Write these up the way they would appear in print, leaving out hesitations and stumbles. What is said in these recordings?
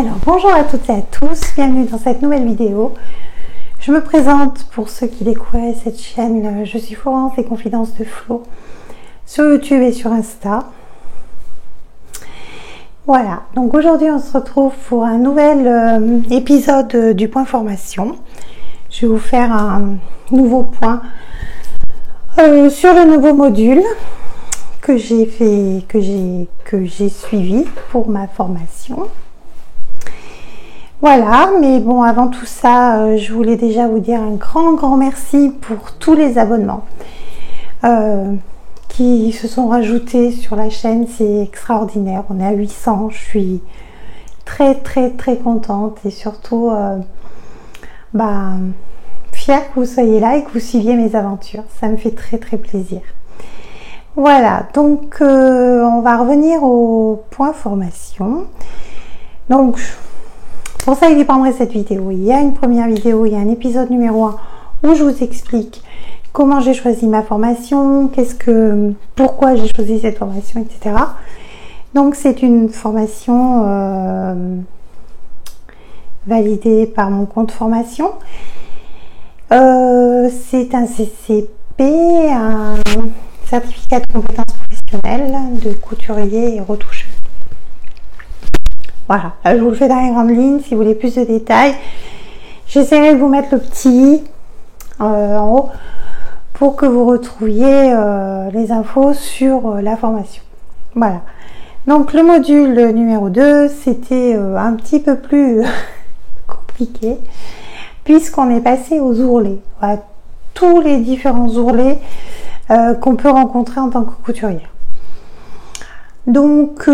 Alors bonjour à toutes et à tous, bienvenue dans cette nouvelle vidéo. Je me présente pour ceux qui découvrent cette chaîne, je suis Florence des Confidences de Flo sur YouTube et sur Insta. Voilà, donc aujourd'hui on se retrouve pour un nouvel épisode du point formation. Je vais vous faire un nouveau point sur le nouveau module que j'ai fait, que j'ai suivi pour ma formation. Voilà, mais bon, avant tout ça, je voulais déjà vous dire un grand merci pour tous les abonnements qui se sont rajoutés sur la chaîne. C'est extraordinaire, on est à 800, je suis très contente et surtout fière que vous soyez là et que vous suiviez mes aventures. Ça me fait très plaisir. Voilà, donc on va revenir au point formation. Donc, pour ça, il prendrait cette vidéo. Il y a une première vidéo, il y a un épisode numéro 1 où je vous explique comment j'ai choisi ma formation, pourquoi j'ai choisi cette formation, etc. Donc, c'est une formation validée par mon compte formation. C'est un CCP, un certificat de compétences professionnelles de couturier et retoucheur. Voilà, je vous le fais dans les grandes lignes. Si vous voulez plus de détails, j'essaierai de vous mettre le petit en haut pour que vous retrouviez les infos sur la formation. Voilà, donc le module numéro 2, c'était un petit peu plus compliqué puisqu'on est passé aux ourlets. Voilà, tous les différents ourlets qu'on peut rencontrer en tant que couturière. Donc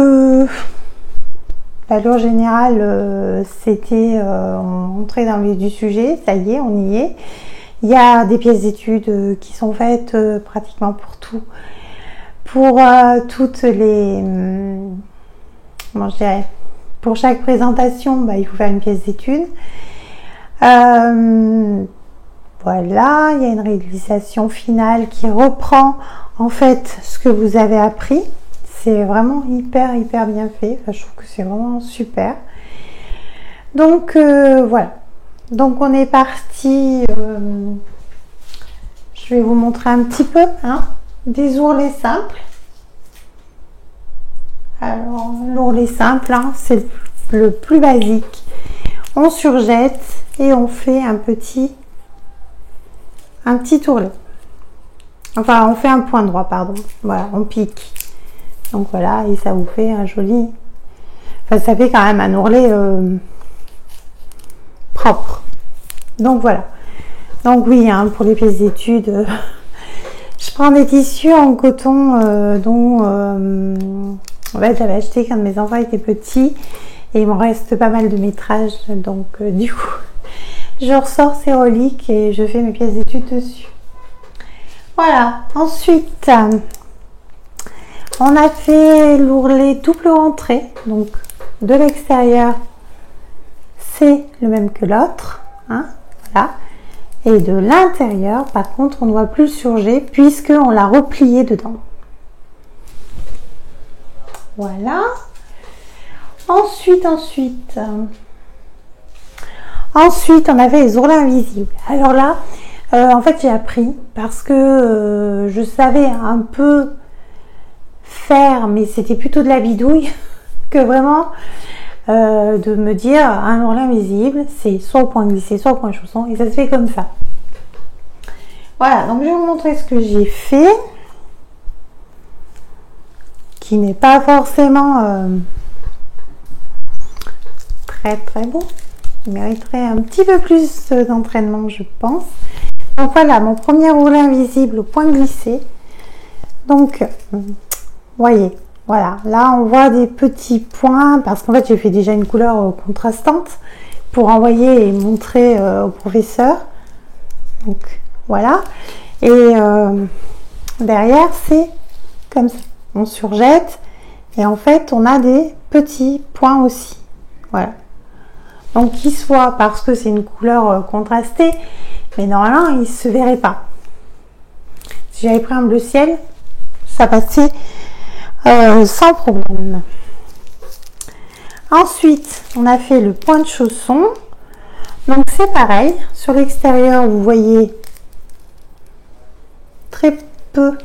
l'allure générale, c'était entrer dans le vif du sujet, ça y est, on y est. Il y a des pièces d'études qui sont faites pratiquement pour tout. Pour toutes les... comment je dirais, pour chaque présentation, il faut faire une pièce d'études. Voilà, il y a une réalisation finale qui reprend en fait ce que vous avez appris. C'est vraiment hyper bien fait. Enfin, je trouve que c'est vraiment super. Donc voilà. Donc on est parti. Je vais vous montrer un petit peu des ourlets simples. Alors l'ourlet simple, c'est le plus basique. On surjette et on fait un petit ourlet. Enfin, on fait un point droit, pardon. Voilà, on pique. Donc voilà, et ça vous fait un joli... Enfin, ça fait quand même un ourlet propre. Donc voilà. Donc oui, pour les pièces d'études, je prends des tissus en coton dont en fait, j'avais acheté quand mes enfants étaient petits et il m'en reste pas mal de métrage. Donc du coup, je ressors ces reliques et je fais mes pièces d'études dessus. Voilà. Ensuite... on a fait l'ourlet double rentrée, donc de l'extérieur c'est le même que l'autre, voilà. Et de l'intérieur, par contre, on ne doit plus le surjet puisque on l'a replié dedans. Voilà. Ensuite, on avait les ourlets invisibles. Alors là, en fait, j'ai appris parce que je savais un peu faire, mais c'était plutôt de la bidouille que vraiment de me dire un ourlet invisible, c'est soit au point glissé, soit au point chausson, et ça se fait comme ça. Voilà, donc je vais vous montrer ce que j'ai fait, qui n'est pas forcément très beau. Il mériterait un petit peu plus d'entraînement, je pense. Donc voilà, mon premier ourlet invisible au point glissé. Donc voyez, voilà, là on voit des petits points parce qu'en fait j'ai fait déjà une couleur contrastante pour envoyer et montrer au professeur. Donc voilà, et derrière c'est comme ça, on surjette et en fait on a des petits points aussi. Voilà, donc qu'ils soient parce que c'est une couleur contrastée, mais normalement il se verrait pas. Si j'avais pris un bleu ciel, ça passait sans problème. Ensuite, on a fait le point de chausson. Donc c'est pareil, sur l'extérieur, vous voyez très peu. Vous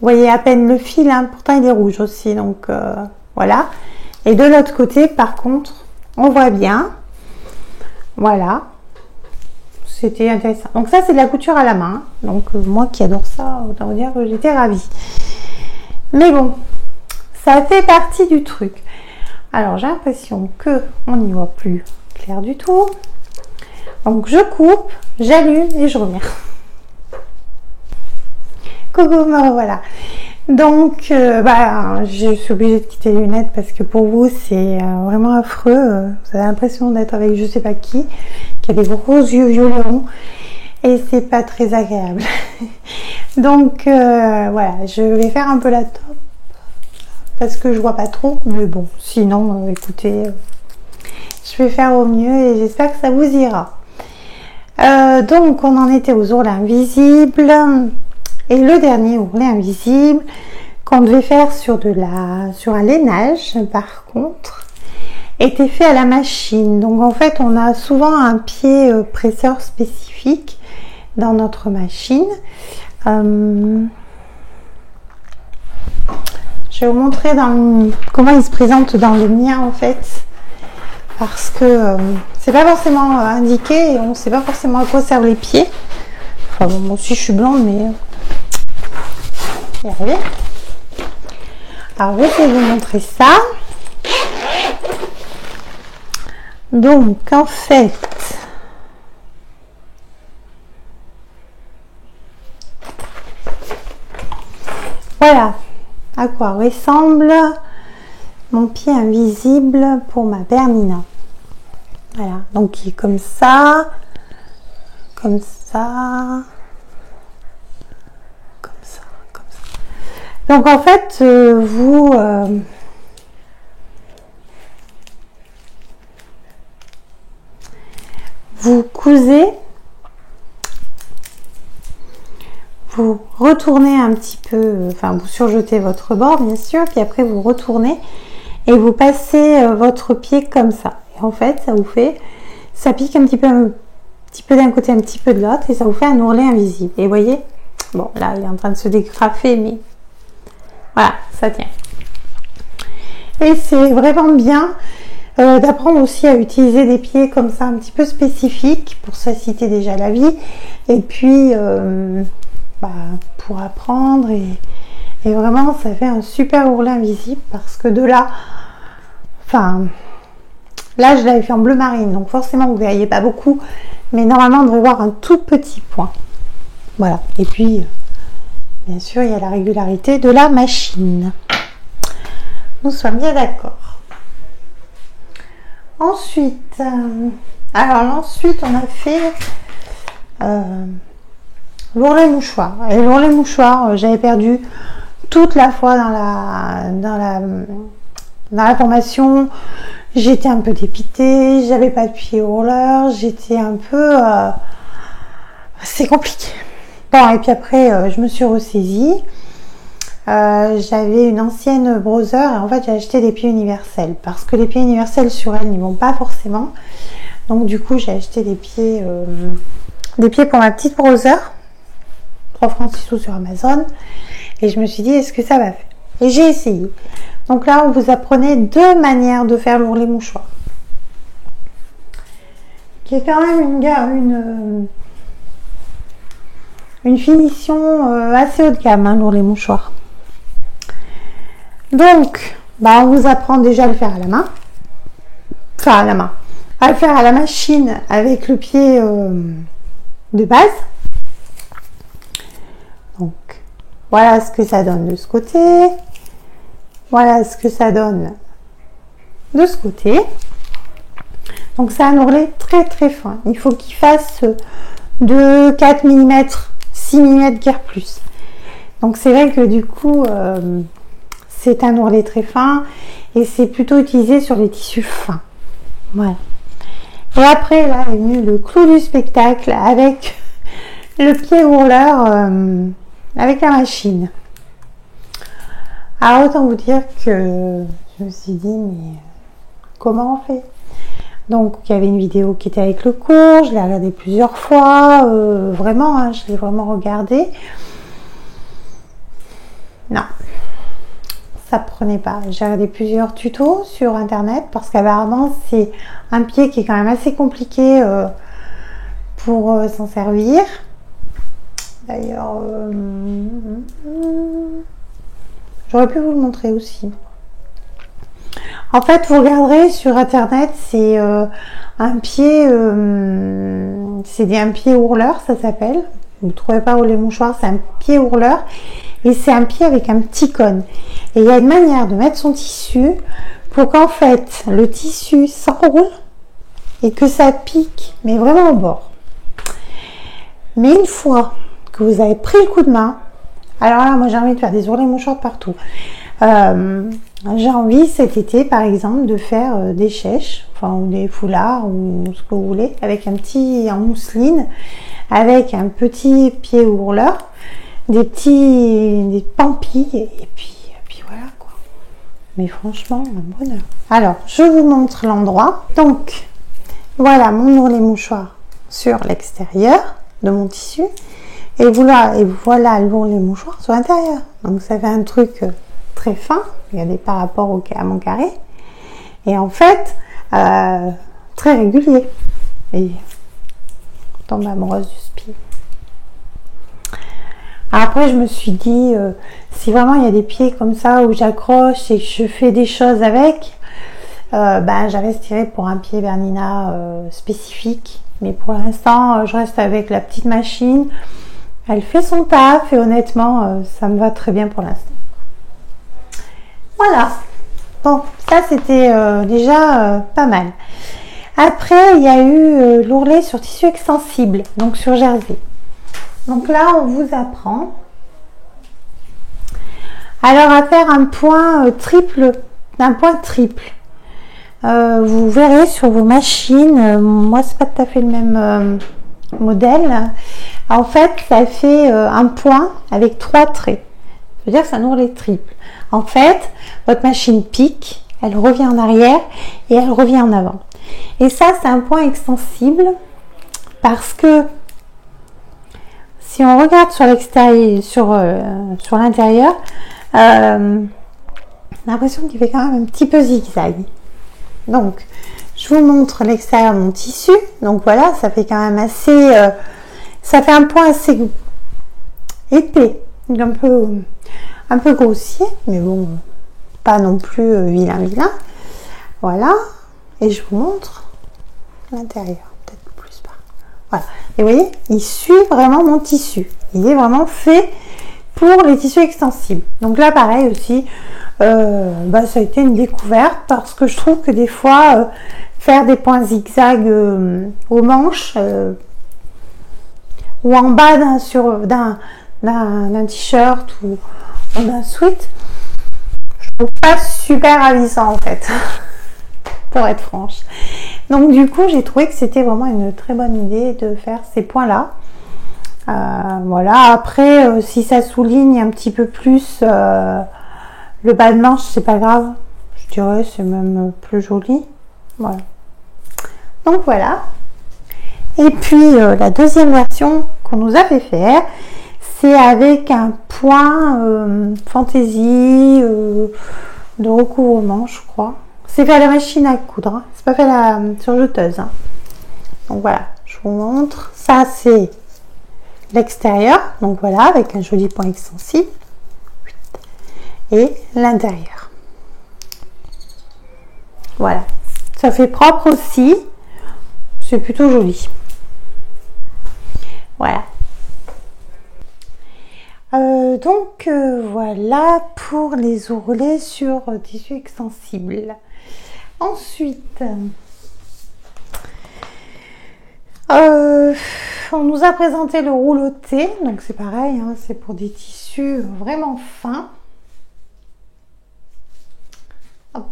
voyez à peine le fil, hein, pourtant il est rouge aussi, donc voilà. Et de l'autre côté, par contre, on voit bien. Voilà. C'était intéressant. Donc ça, c'est de la couture à la main. Donc moi qui adore ça, autant vous dire que j'étais ravie. Mais bon, ça fait partie du truc. Alors j'ai l'impression que on n'y voit plus clair du tout. Donc je coupe, j'allume et je reviens. Coucou, me voilà. Donc je suis obligée de quitter les lunettes parce que pour vous c'est vraiment affreux. Vous avez l'impression d'être avec je sais pas qui a des gros yeux violets et c'est pas très agréable. Donc voilà, je vais faire un peu la top parce que je vois pas trop, mais bon, sinon écoutez, je vais faire au mieux et j'espère que ça vous ira. Donc on en était aux ourlets invisibles et le dernier ourlet invisible qu'on devait faire sur un lainage par contre était fait à la machine. Donc en fait on a souvent un pied presseur spécifique dans notre machine. Je vais vous montrer comment il se présente dans le mien en fait, parce que c'est pas forcément indiqué et on sait pas forcément à quoi servent les pieds. Enfin bon, moi aussi je suis blonde mais y arriver. Alors je vais vous montrer ça. Donc en fait, voilà à quoi ressemble mon pied invisible pour ma Bernina. Voilà, donc il est comme ça, comme ça, comme ça, comme ça. Donc en fait, vous cousez, vous retournez un petit peu, enfin vous surjetez votre bord bien sûr, puis après vous retournez et vous passez votre pied comme ça. Et en fait, ça vous fait, ça pique un petit peu d'un côté, un petit peu de l'autre, et ça vous fait un ourlet invisible. Et vous voyez, bon là il est en train de se dégrafer, mais voilà, ça tient. Et c'est vraiment bien d'apprendre aussi à utiliser des pieds comme ça un petit peu spécifiques pour faciliter déjà la vie et puis pour apprendre et vraiment ça fait un super ourlet invisible parce que de là, enfin là je l'avais fait en bleu marine donc forcément vous ne verriez pas beaucoup mais normalement on devrait voir un tout petit point. Voilà, et puis bien sûr il y a la régularité de la machine, nous sommes bien d'accord. Ensuite, ensuite on a fait l'ourlet mouchoir. Et l'ourlet mouchoir, j'avais perdu toute la fois dans la formation. J'étais un peu dépitée, j'avais pas de pied hurleur, j'étais un peu... c'est compliqué. Bon, et puis après, je me suis ressaisie. J'avais une ancienne browser et en fait j'ai acheté des pieds universels parce que les pieds universels sur elle n'y vont pas forcément, donc du coup j'ai acheté des pieds pour ma petite browser, 3 francs 6 sous sur Amazon, et je me suis dit est-ce que ça va faire, et j'ai essayé. Donc là on vous apprenait 2 manières de faire l'ourlet mouchoir qui est quand même une finition assez haut de gamme, hein, l'ourlet mouchoir. Donc, on vous apprend déjà à le faire à la main. Enfin, à la main. À le faire à la machine avec le pied de base. Donc, voilà ce que ça donne de ce côté. Voilà ce que ça donne de ce côté. Donc, c'est un ourlet très très fin. Il faut qu'il fasse de 4 mm, 6 mm guère plus. Donc, c'est vrai que du coup... c'est un ourlet très fin et c'est plutôt utilisé sur les tissus fins. Voilà. Et après, là est venu le clou du spectacle avec le pied hurleur avec la machine. Alors, autant vous dire que Je me suis dit, mais comment on fait? Donc, il y avait une vidéo qui était avec le cours, je l'ai regardé plusieurs fois, vraiment, hein, je l'ai vraiment regardé. Non, ça prenait pas. J'ai regardé plusieurs tutos sur internet parce qu'apparemment, c'est un pied qui est quand même assez compliqué pour s'en servir. D'ailleurs, j'aurais pu vous le montrer aussi. En fait, vous regarderez sur internet, c'est un pied, c'est un pied ourleur, ça s'appelle. Vous ne trouvez pas les mouchoirs, c'est un pied ourleur. Et c'est un pied avec un petit cône. Et il y a une manière de mettre son tissu pour qu'en fait, le tissu s'enroule et que ça pique, mais vraiment au bord. Mais une fois que vous avez pris le coup de main, alors là, moi j'ai envie de faire des ourlets mouchoirs partout. J'ai envie cet été, par exemple, de faire des chèches, enfin, ou des foulards, ou ce que vous voulez, avec un petit, en mousseline, avec un petit pied ourleur, des pampilles, et puis voilà, quoi. Mais franchement, un bonheur. Alors, je vous montre l'endroit. Donc, voilà mon ourlet mouchoir sur l'extérieur de mon tissu. Et voilà l'ourlet mouchoir sur l'intérieur. Donc, ça fait un truc très fin, regardez, par rapport à mon carré, et en fait très régulier, et tombe amoureuse du spi. Après je me suis dit si vraiment il y a des pieds comme ça où j'accroche et que je fais des choses avec, j'investirai pour un pied Bernina spécifique, mais pour l'instant je reste avec la petite machine, elle fait son taf et honnêtement ça me va très bien pour l'instant. Voilà, bon, ça c'était déjà pas mal. Après, il y a eu l'ourlet sur tissu extensible, donc sur jersey. Donc là, on vous apprend alors à faire un point triple, un point triple. Vous verrez sur vos machines, moi c'est pas tout à fait le même modèle. En fait, ça fait un point avec 3 traits. Ça veut dire que c'est un ourlet triple. En fait, votre machine pique, elle revient en arrière et elle revient en avant. Et ça, c'est un point extensible parce que si on regarde sur l'extérieur, sur l'intérieur, on a l'impression qu'il fait quand même un petit peu zigzag. Donc, je vous montre l'extérieur de mon tissu. Donc voilà, ça fait quand même assez, ça fait un point assez épais, un peu grossier, mais bon, pas non plus vilain. Voilà, et je vous montre l'intérieur, peut-être plus pas. Voilà, et vous voyez, il suit vraiment mon tissu. Il est vraiment fait pour les tissus extensibles. Donc là, pareil aussi, ça a été une découverte parce que je trouve que des fois, faire des points zigzag aux manches ou en bas d'un t-shirt ou d'un sweat, je trouve pas super ravissant en fait, pour être franche. Donc du coup, j'ai trouvé que c'était vraiment une très bonne idée de faire ces points-là. Voilà, après, si ça souligne un petit peu plus le bas de manche, c'est pas grave. Je dirais c'est même plus joli. Voilà. Donc voilà. Et puis la deuxième version qu'on nous a fait faire, c'est avec un point fantaisie de recouvrement, je crois. C'est fait à la machine à coudre, hein. C'est pas fait à la surjeteuse. Hein. Donc voilà, je vous montre. Ça c'est l'extérieur, donc voilà, avec un joli point extensible. Et l'intérieur. Voilà, ça fait propre aussi. C'est plutôt joli. Voilà. Voilà pour les ourlets sur tissu extensible. Ensuite, on nous a présenté le rouloté. Donc c'est pareil, hein, c'est pour des tissus vraiment fins. Hop.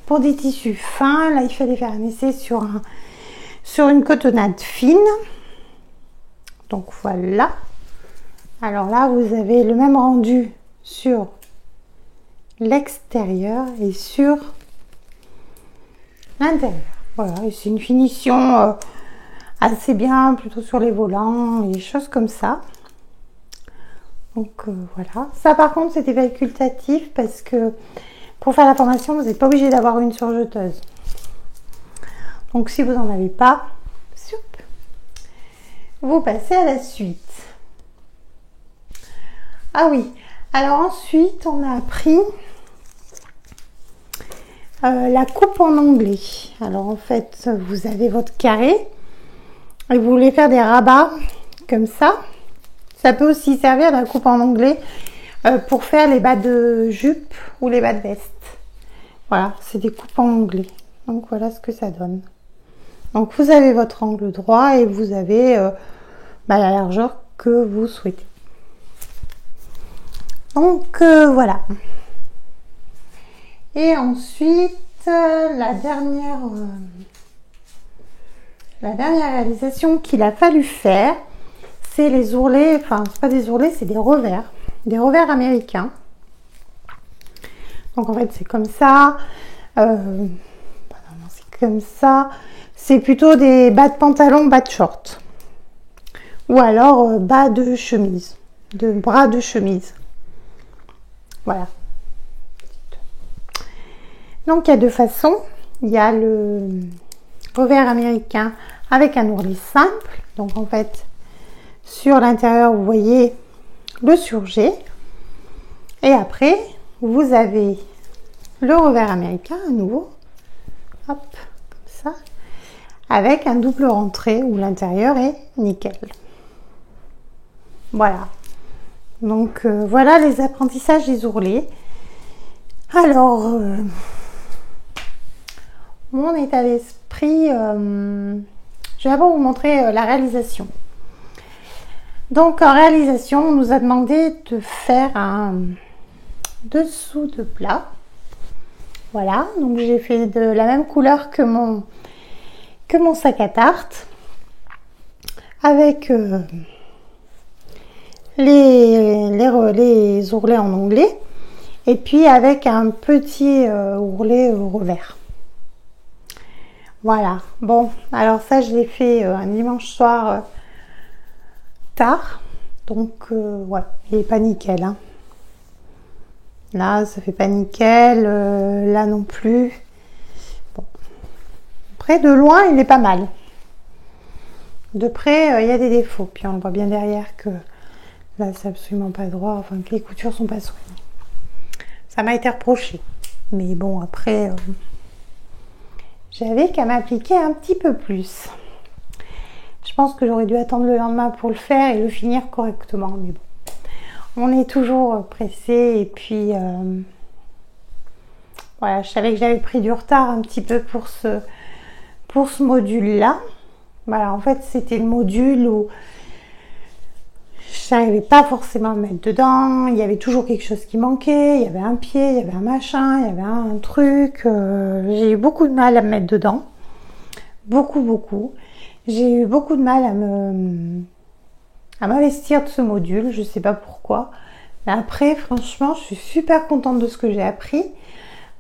Pour des tissus fins, là il fallait faire un essai sur une cotonnade fine. Donc voilà. Alors là, vous avez le même rendu sur l'extérieur et sur l'intérieur. Voilà, et c'est une finition assez bien, plutôt sur les volants et des choses comme ça. Donc voilà. Ça par contre c'était facultatif parce que pour faire la formation vous n'êtes pas obligé d'avoir une surjeteuse. Donc si vous n'en avez pas, vous passez à la suite. Ah oui, alors ensuite on a appris la coupe en onglet. Alors en fait vous avez votre carré et vous voulez faire des rabats comme ça. Ça peut aussi servir la coupe en onglet pour faire les bas de jupe ou les bas de veste. Voilà, c'est des coupes en onglet. Donc voilà ce que ça donne. Donc vous avez votre angle droit et vous avez la largeur que vous souhaitez. Donc voilà. Et ensuite la dernière réalisation qu'il a fallu faire, c'est les ourlets, enfin c'est pas des ourlets, c'est des revers américains. Donc en fait c'est comme ça, c'est comme ça, c'est plutôt des bas de pantalon, bas de short, ou alors bas de chemise, de bras de chemise. Voilà. Donc il y a deux façons, il y a le revers américain avec un ourlet simple, donc en fait sur l'intérieur vous voyez le surjet et après vous avez le revers américain à nouveau, hop, comme ça, avec un double rentrée où l'intérieur est nickel. Voilà, donc voilà les apprentissages des ourlets. Alors mon état d'esprit, je vais d'abord vous montrer la réalisation. Donc en réalisation, on nous a demandé de faire un dessous de plat. Voilà, donc j'ai fait de la même couleur que mon sac à tarte, avec les ourlets en onglet, et puis avec un petit ourlet revers. Voilà, bon, alors ça je l'ai fait un dimanche soir tard, donc ouais, il n'est pas nickel, hein. Là ça fait pas nickel, là non plus. Bon. Après de loin il est pas mal, de près il y a des défauts, puis on le voit bien derrière que là c'est absolument pas droit, enfin que les coutures sont pas soignées. Ça m'a été reproché, mais bon après j'avais qu'à m'appliquer un petit peu plus. Je pense que j'aurais dû attendre le lendemain pour le faire et le finir correctement, mais bon, on est toujours pressé. Et puis voilà, je savais que j'avais pris du retard un petit peu pour ce module là. Voilà, en fait c'était le module où je n'arrivais pas forcément à me mettre dedans, il y avait toujours quelque chose qui manquait, il y avait un pied, il y avait un machin, il y avait un truc, j'ai eu beaucoup de mal à me mettre dedans, beaucoup. J'ai eu beaucoup de mal à m'investir de ce module, je sais pas pourquoi. Mais après, franchement, je suis super contente de ce que j'ai appris.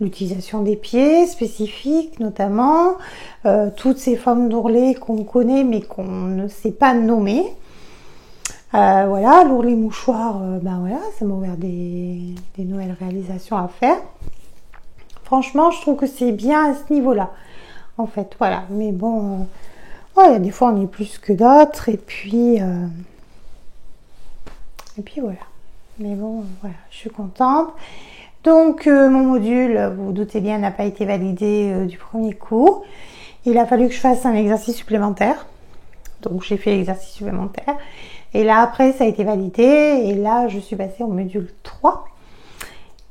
L'utilisation des pieds spécifiques, notamment, toutes ces formes d'ourlets qu'on connaît mais qu'on ne sait pas nommer. Voilà, l'ourlet mouchoir, ben voilà, ça m'a ouvert des nouvelles réalisations à faire. Franchement, je trouve que c'est bien à ce niveau-là, en fait, voilà. Mais bon, ouais, des fois on est plus que d'autres, et puis voilà. Mais bon, voilà, je suis contente. Donc mon module, vous vous doutez bien, n'a pas été validé du premier coup. Il a fallu que je fasse un exercice supplémentaire. Donc j'ai fait l'exercice supplémentaire. Et là après ça a été validé. Et là je suis passée au module 3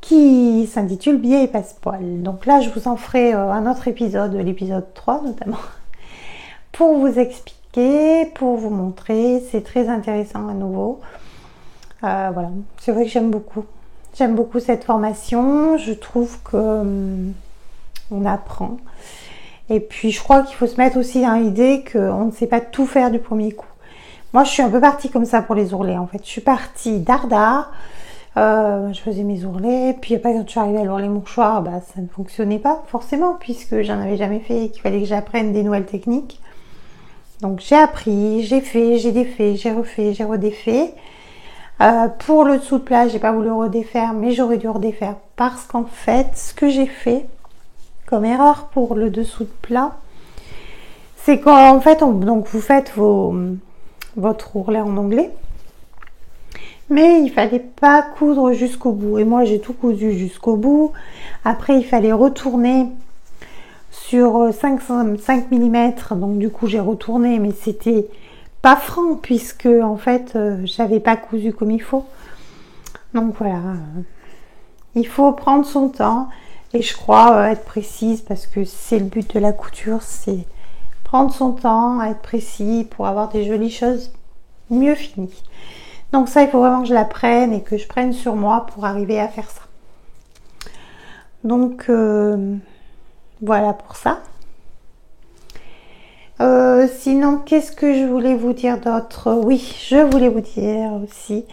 qui s'intitule biais et passepoil. Donc là je vous en ferai un autre épisode, l'épisode 3 notamment, pour vous expliquer, pour vous montrer. C'est très intéressant à nouveau. Voilà, c'est vrai que j'aime beaucoup. J'aime beaucoup cette formation. Je trouve que on apprend. Et puis je crois qu'il faut se mettre aussi dans l'idée qu'on ne sait pas tout faire du premier coup. Moi je suis un peu partie comme ça pour les ourlets en fait. Je suis partie dardard. Je faisais mes ourlets, puis après quand je suis arrivée à l'ourlet mouchoir, bah, ça ne fonctionnait pas forcément puisque j'en avais jamais fait et qu'il fallait que j'apprenne des nouvelles techniques. Donc j'ai appris, j'ai fait, j'ai défait, j'ai refait, j'ai redéfait. Pour le dessous de plat, j'ai pas voulu redéfaire, mais j'aurais dû redéfaire parce qu'en fait, ce que j'ai fait comme erreur pour le dessous de plat, c'est qu'en fait, donc vous faites votre ourlet en onglet, mais il fallait pas coudre jusqu'au bout. Et moi, j'ai tout cousu jusqu'au bout. Après, il fallait retourner sur 5 mm, donc du coup, j'ai retourné, mais c'était pas franc puisque en fait j'avais pas cousu comme il faut. Donc voilà, il faut prendre son temps et je crois être précise parce que c'est le but de la couture, c'est prendre son temps, être précis pour avoir des jolies choses mieux finies. Donc ça, il faut vraiment que je l'apprenne et que je prenne sur moi pour arriver à faire ça. Donc voilà pour ça. Sinon, qu'est-ce que je voulais vous dire d'autre? Oui, je voulais vous dire aussi.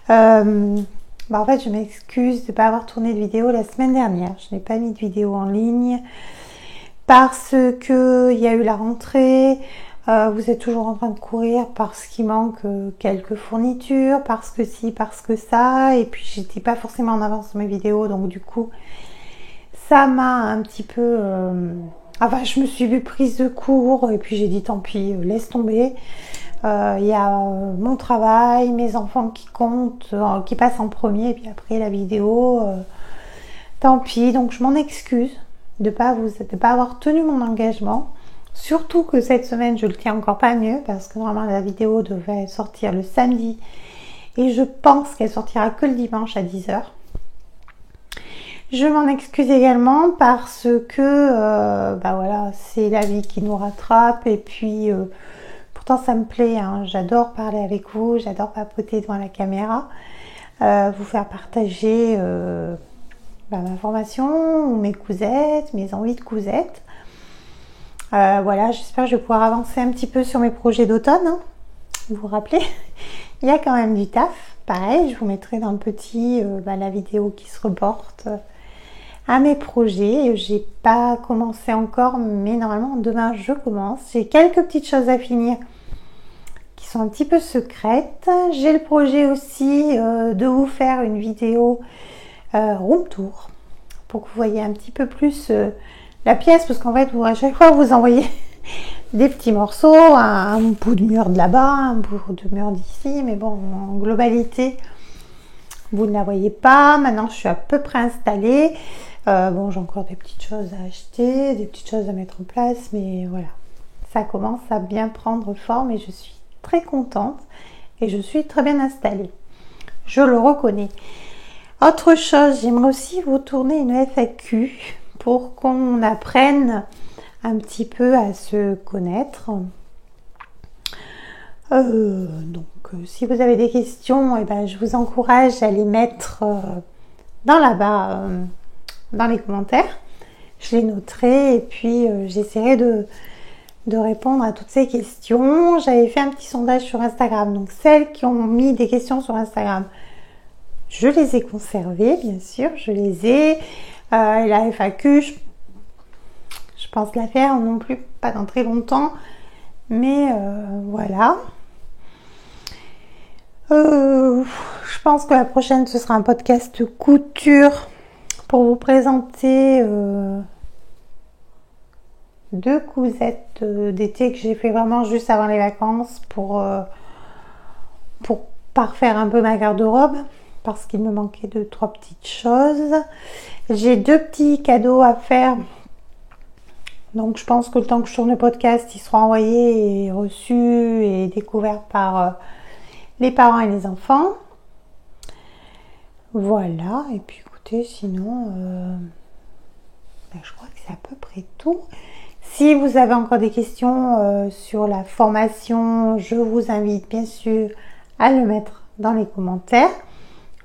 En fait, je m'excuse de ne pas avoir tourné de vidéo la semaine dernière. Je n'ai pas mis de vidéo en ligne parce que il y a eu la rentrée. Vous êtes toujours en train de courir parce qu'il manque quelques fournitures, parce que si, parce que ça. Et puis, j'étais pas forcément en avance sur mes vidéos, donc du coup, ça m'a un petit peu... Enfin, je me suis vue prise de court et puis j'ai dit tant pis, laisse tomber. Il y a mon travail, mes enfants qui comptent, qui passent en premier, et puis après la vidéo, tant pis. Donc je m'en excuse de pas avoir tenu mon engagement. Surtout que cette semaine, je le tiens encore pas mieux parce que normalement la vidéo devait sortir le samedi et je pense qu'elle sortira que le dimanche à 10h. Je m'en excuse également parce que voilà, c'est la vie qui nous rattrape et puis pourtant ça me plaît, hein, j'adore parler avec vous, j'adore papoter devant la caméra, vous faire partager ma formation, mes cousettes, mes envies de cousettes. Voilà, j'espère que je vais pouvoir avancer un petit peu sur mes projets d'automne. Hein. Vous vous rappelez, il y a quand même du taf. Pareil, je vous mettrai dans le petit la vidéo qui se reporte à mes projets. J'ai pas commencé encore, mais normalement demain je commence. J'ai quelques petites choses à finir qui sont un petit peu secrètes. J'ai le projet aussi de vous faire une vidéo room tour pour que vous voyez un petit peu plus la pièce, parce qu'en fait à chaque fois vous envoyez des petits morceaux, un bout de mur de là-bas, un bout de mur d'ici, mais bon, en globalité vous ne la voyez pas. Maintenant je suis à peu près installée. Bon, j'ai encore des petites choses à acheter, des petites choses à mettre en place, mais voilà, ça commence à bien prendre forme et je suis très contente et je suis très bien installée. Je le reconnais. Autre chose, j'aimerais aussi vous tourner une FAQ pour qu'on apprenne un petit peu à se connaître. Si vous avez des questions, je vous encourage à les mettre dans là-bas. Dans les commentaires, je les noterai et puis j'essaierai de répondre à toutes ces questions. J'avais fait un petit sondage sur Instagram, donc celles qui ont mis des questions sur Instagram, je les ai conservées, bien sûr, je les ai. La FAQ, je pense la faire non plus, pas dans très longtemps, mais voilà. Je pense que la prochaine, ce sera un podcast couture pour vous présenter 2 cousettes d'été que j'ai fait vraiment juste avant les vacances pour parfaire un peu ma garde-robe parce qu'il me manquait 2-3 petites choses. J'ai 2 petits cadeaux à faire, donc je pense que le temps que je tourne le podcast, ils seront envoyés et reçus et découverts par les parents et les enfants. Voilà, et puis sinon, je crois que c'est à peu près tout. Si vous avez encore des questions sur la formation, je vous invite bien sûr à le mettre dans les commentaires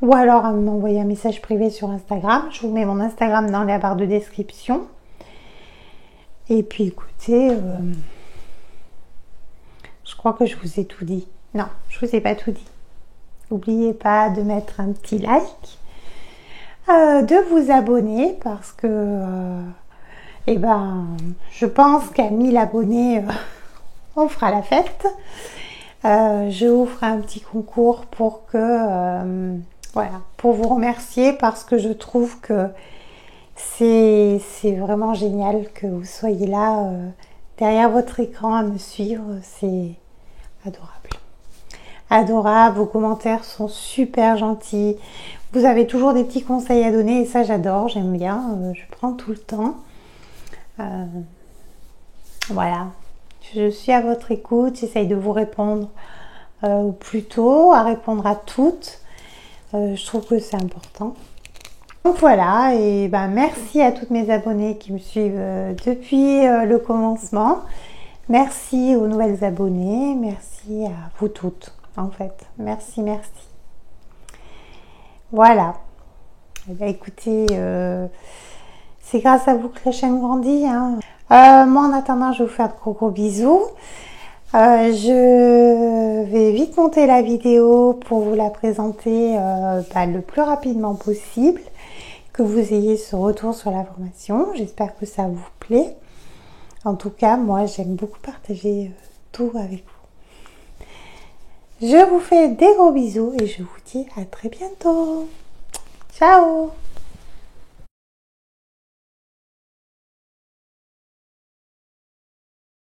ou alors à m'envoyer un message privé sur Instagram. Je vous mets mon Instagram dans la barre de description. Et puis écoutez, je crois que je vous ai tout dit. Non, je vous ai pas tout dit. n'oubliez pas de mettre un petit like, de vous abonner parce que eh ben, je pense qu'à 1000 abonnés, on fera la fête. Je vous ferai un petit concours pour que, voilà, pour vous remercier parce que je trouve que c'est vraiment génial que vous soyez là derrière votre écran à me suivre. C'est adorable. Adorable, vos commentaires sont super gentils. Vous avez toujours des petits conseils à donner et ça j'adore, j'aime bien, je prends tout le temps. Voilà, je suis à votre écoute, j'essaye de vous répondre ou plutôt à répondre à toutes. Je trouve que c'est important. Donc voilà, et ben merci à toutes mes abonnées qui me suivent depuis le commencement. Merci aux nouvelles abonnées, merci à vous toutes en fait. Merci, merci. Voilà. Eh bien, écoutez, c'est grâce à vous que la chaîne grandit. Hein. Moi, en attendant, je vous fais de gros bisous. Je vais vite monter la vidéo pour vous la présenter le plus rapidement possible, que vous ayez ce retour sur la formation. J'espère que ça vous plaît. En tout cas, moi, j'aime beaucoup partager tout avec vous. Je vous fais des gros bisous et je vous dis à très bientôt. Ciao!